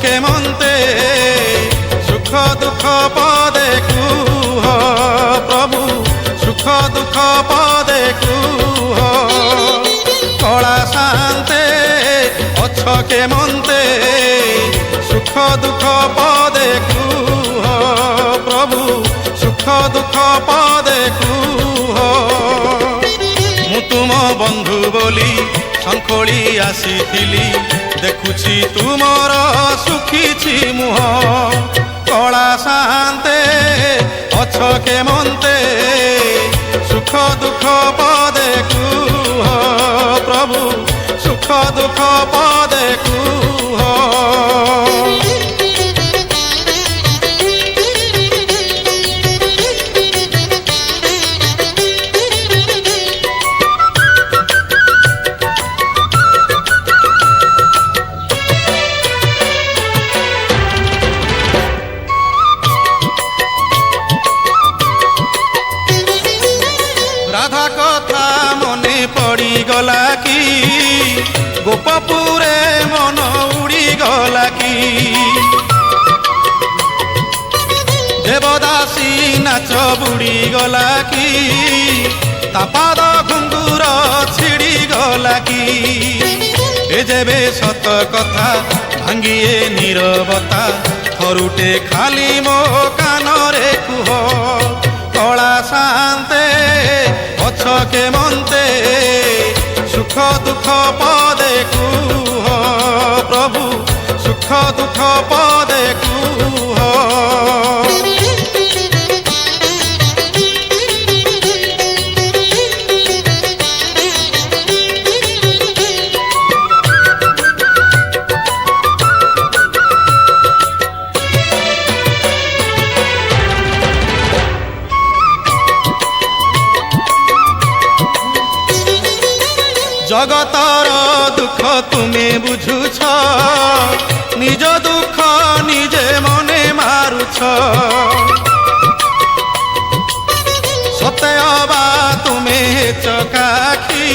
কে মন্তে সুখ দুঃখ পদে কুহ প্রভু সুখ দুঃখ পদে কুহ কলা শান্তে অছ কে মন্তে সুখ দুঃখ পদে কুহ প্রভু সুখ দুঃখ পদে কুহ মু তুম বন্ধু বলি শঙ্খলি আসিছিলি দেখুছি তুমর সুখিছি মুহ কলা শান্তে অছ কে মন্তে সুখ দুঃখ পদে কুহ প্রভু সুখ দুঃখ পদে কুহ রাধা কথা মনে পড়ি গলা কি গোপপুরে মন উড়ি গলা কি দেবদাসী নাচ বুড়ি গলা কি তা পাদ ঘুঙ্গুর ছিড়ি গলা কি এ যেবে সত কথা ভাঙ্গিয়ে নীরবতা থরুটে খালি মো কানরে কুহ কলা শান্তে অছ কে মন্তে সুখ দুঃখ পদে কুহ প্রভু সুখ দুঃখ পদে কুহ জগতর দুঃখ তুমি বুঝুছ নিজ দুঃখ নিজে মনে মারুছ সতে অবা তুমি চকাখি